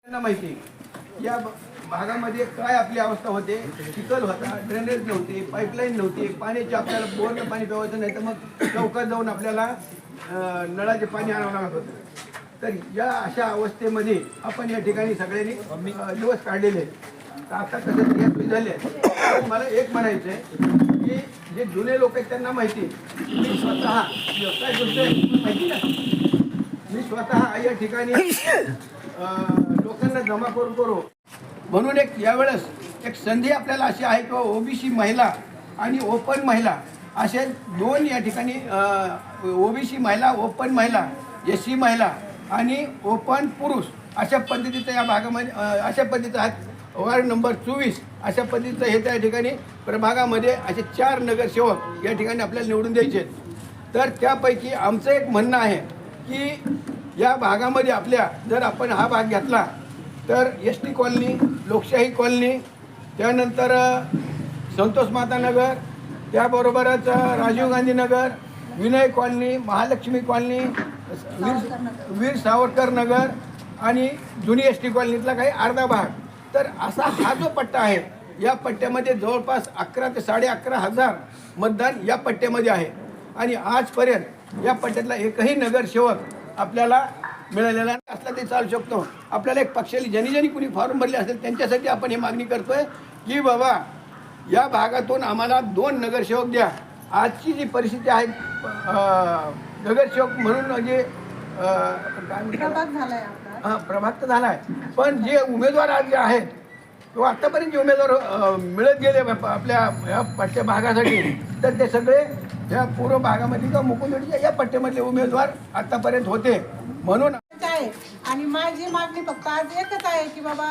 त्यांना माहिती या भागामध्ये काय आपली अवस्था होते. चिखल होता, ड्रेनेज नव्हते, पाईपलाईन नव्हती, पाण्याचे आपल्याला बोरनं पाणी प्यावायचं नाही तर मग चौकात जाऊन आपल्याला नळाचे पाणी आणावं लागत होतं. तर या अशा अवस्थेमध्ये आपण या ठिकाणी सगळ्यांनी दिवस काढलेले आहेत. आता कसं या सोयी झाले आहेत. मला एक म्हणायचं आहे की जे जुने लोक आहेत त्यांना माहिती मी स्वतः काय गोष्ट माहिती ना मी स्वतः या ठिकाणी लोकांना जमा करू म्हणून यावेळेस एक संधी आपल्याला अशी आहे की ओबीसी महिला आणि ओपन महिला असे दोन या ठिकाणी ओबीसी महिला, ओपन महिला, एससी महिला आणि ओपन पुरुष अशा पद्धतीचं या भागामध्ये अशा पद्धतीचं आहे. वार्ड नंबर 24 अशा पद्धतीचं हे त्या ठिकाणी प्रभागामध्ये असे 4 नगरसेवक या ठिकाणी आपल्याला निवडून द्यायचे आहेत. तर त्यापैकी आमचं एक म्हणणं आहे की या भागामध्ये आपल्या जर आपण हा भाग घेतला तर एस टी कॉलनी, लोकशाही कॉलनी, त्यानंतर संतोष माता नगर, त्याबरोबरच राजीव गांधी नगर, विनय कॉलनी, महालक्ष्मी कॉलनी, वीर सावरकर नगर आणि जुनी एस टी कॉलनीतला काही अर्धा भाग. तर असा हा जो पट्टा आहे या पट्ट्यामध्ये जवळपास 11 ते 11,500 मतदान या पट्ट्यामध्ये आहे. आणि आजपर्यंत या पट्ट्यातला एकही नगरसेवक आपल्याला मिळालेला असला ते चालू शकतो. आपल्याला एक पक्षाला ज्यांनी कुणी फॉर्म भरले असेल त्यांच्यासाठी आपण हे मागणी करतोय की बाबा या भागातून आम्हाला 2 नगरसेवक द्या. आजची जी परिस्थिती आहे नगरसेवक म्हणून म्हणजे प्रभाग तर झाला आहे, पण जे उमेदवार आज जे आहेत किंवा आत्तापर्यंत जे उमेदवार मिळत गेले आपल्या या पट्ट्या भागासाठी तर ते सगळे या पूर्व भागामध्ये किंवा मुकुंदवाडीच्या या पट्ट्यामधले उमेदवार आतापर्यंत होते. म्हणून आणि माझी मागणी फक्त आज एकच आहे की बाबा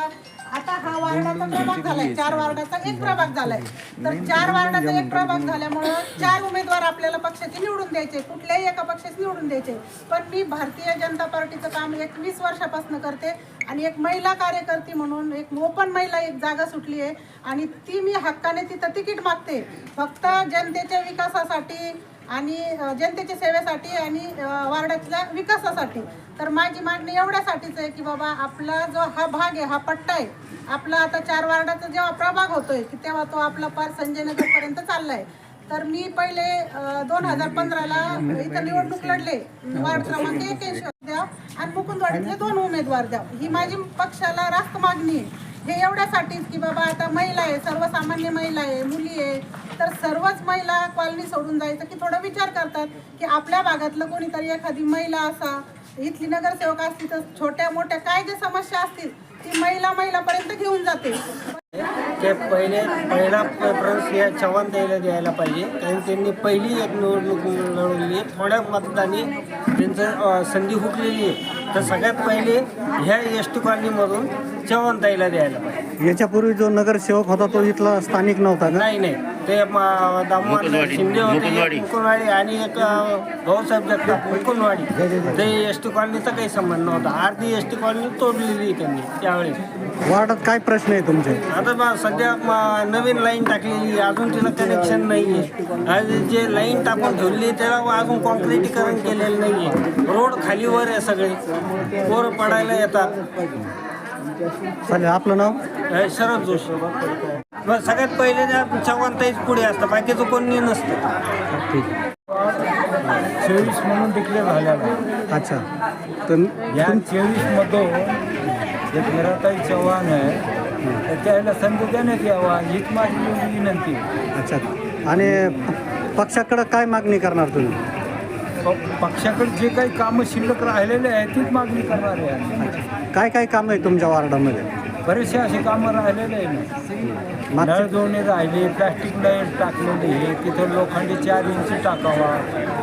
आता हा वार्डाचा प्रभाग झालाय, 4 वार्डाचा एक प्रभाग झालाय. तर 4 वार्डाचा एक प्रभाग झाल्यामुळं 4 उमेदवार आपल्याला पक्षाचे निवडून द्यायचे, कुठल्याही एका पक्षाचे निवडून द्यायचे. पण मी भारतीय जनता पार्टीचं काम 21 वर्षापासून करते आणि एक महिला कार्यकर्ती म्हणून एक ओपन महिला एक जागा सुटली आहे आणि ती मी हक्काने तिथं तिकीट मागते फक्त जनतेच्या विकासासाठी आणि जनतेच्या सेवेसाठी आणि वार्डातल्या विकासासाठी. तर माझी मागणी एवढ्यासाठीच आहे की बाबा आपला जो हा भाग आहे, हा पट्टा आहे आपला, आता 4 वार्डाचा जेव्हा प्रभाग होतोय की तेव्हा तो आपला पार संजय नगरपर्यंत चाललाय. तर मी पहिले 2015ला इथं निवडणूक लढले, वार्ड क्रमांक 81 द्या आणि मुकुंदवाडीतले 2 उमेदवार द्या, ही माझी पक्षाला रास्त मागणी आहे. हे एवढ्यासाठीच की बाबा आता महिला आहे, सर्वसामान्य महिला आहे, मुली आहे, तर सर्वच महिला कॉलनी सोडून जायचं की थोडा विचार करतात की आपल्या भागातलं कोणीतरी एखादी महिला असा, इथली नगरसेवक असतील तर छोट्या मोठ्या काय ज्या समस्या असतील ती महिलापर्यंत घेऊन जाते. ते पहिला प्रेफरन्स या चव्हाण द्यायला पाहिजे, कारण त्यांनी पहिली एक निवडणूक लढवली आहे. थोड्या मतदानी त्यांचं संधी हुकलेली आहे. तर सगळ्यात पहिले ह्या एस टी कॉलनीमधून चव्हाण द्यायला पाहिजे. याच्यापूर्वी जो नगरसेवक होता तो इथला स्थानिक नव्हता का? नाही ते दामोदर शिंदे होते मुकुंदवाडी आणि एक भाऊसाहेब जगताप मुकुंदवाडी. ते एस टी कॉलनीचा काही संबंध नव्हता. अर्धी एस टी कॉलनी तोडलेली त्यांनी त्यावेळेस. वार्डात काय प्रश्न आहे तुमचे? आता सध्या नवीन लाईन टाकलेली, अजून तिला कनेक्शन नाही आहे. जे लाईन टाकून ठेवली त्याला अजून कॉन्क्रिटीकरण केलेलं नाही आहे. रोड खालीवर आहे, सगळे पोरं पडायला येतात. चालेल, आपलं नाव? शरद जोशी. मग सगळ्यात पहिले त्या चव्हाणताईच पुढे असतं, बाकीचं कोणी नसतं. ठीक. 24 म्हणून डिक्लेअर झालेला. अच्छा, तर या 24मधून एक निराताई चव्हाण आहे तर त्याला संधी देण्यात यावा हीच माझी विनंती. अच्छा, आणि पक्षाकडं काय मागणी करणार तुम्ही? पक्षाकडे जे काही कामं शिल्लक राहिलेले आहेत तीच मागणी करणार आहे. काय काम आहे तुमच्या वार्डामध्ये? बरेचसे असे कामं राहिलेले आहे ना. नळ जोडणे राहिले, प्लॅस्टिक लाईट टाकलेले आहे, तिथं लोखंडी 4 इंची टाकावा,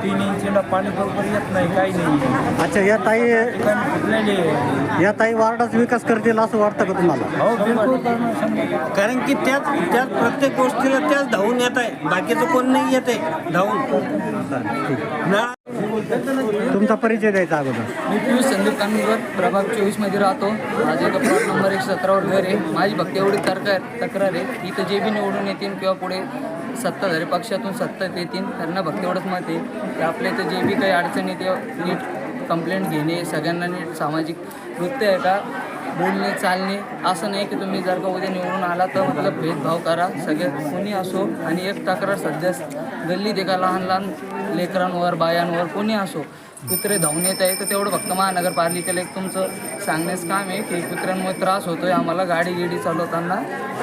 3 इंचीला पाणी बरोबर येत नाही, काही नाही. अच्छा, या ताई वार्डाचा विकास करतील असं वाटतं का तुम्हाला? हो, बिलकुल करणार. कारण की त्याच प्रत्येक गोष्टीला त्याच धावून येत आहे, बाकीचं कोण नाही येत आहे धावून. तुमचा परिचय द्यायचा अगोदर. मी पियुष संदीप कानूरकर, प्रभाग 24मध्ये राहतो. माझ्या एका प्लॉट नंबर 117वर घर आहे. माझी फक्त एवढी तक्रार आहे, इथं जे बी निवडून येतील किंवा पुढे सत्ताधारी पक्षातून सत्तेत येतील त्यांना फक्त एवढंच मत आहे की आपल्या इथं जे बी काही अडचणी ते नीट कंप्लेंट घेणे, सगळ्यांना नीट सामाजिक नृत्य आहे का बोलणे चालणे असं नाही की तुम्ही जर का उद्या निवडून आला तर मतलब भेदभाव करा. सगळे कोणी असो. आणि एक तक्रार सध्या गल्लीत एका लहान लहान लेकरांवर बायांवर कोणी असो कुत्रे धावून येत आहे तर तेवढं फक्त महानगरपालिकेला एक तुमचं सांगण्यास काम आहे की कुत्र्यांमुळे त्रास होतोय आम्हाला गाडी चालवताना.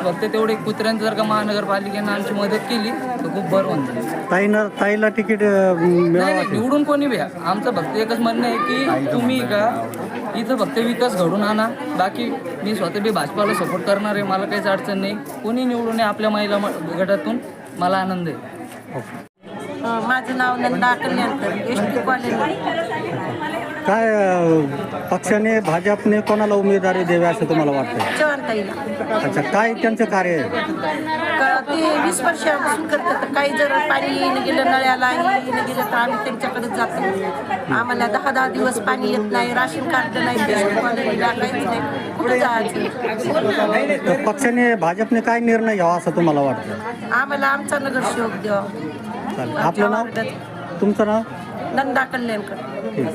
फक्त तेवढे कुत्र्यांचं जर का महानगरपालिकेनं आमची मदत केली तर खूप बरं होतं. ताईला तिकीट नाही मिळावं निवडून कोणी भ्या. आमचं फक्त एकच म्हणणं आहे की तुम्ही का इथं फक्त विकास घडून आणा. बाकी मी स्वतः बी भाजपाला सपोर्ट करणार आहे. मला काहीच अडचण नाही. कोणी निवडून आहे आपल्या महिला गटातून मला आनंद आहे. माझं नाव नंदा कल्याणकर, एसटी कॉलेज. काय पक्षाने भाजपने कोणाला उमेदवारी द्यावी असं तुम्हाला वाटतं? चव्हाणताईला. अच्छा, काय त्यांचं कार्य आहे? ते 20 वर्षापासून करतात. काही जर पाणी येणं गेलं नळ्याला येणं गेलं तर आम्ही त्यांच्याकडेच जातो. आम्हाला 10 दिवस पाणी येत नाही, राशन कार्ड नाही, एसटी कॉलेजला काहीच नाही. कुठं जायचं? तर पक्षाने भाजपने काय निर्णय घ्यावा असं तुम्हाला वाटतं? आम्हाला आमचा नगरसेवक द्यावा. चालेल. आपलं नाव? तुमचं नाव? नंदा कल्याणकर. ठीक.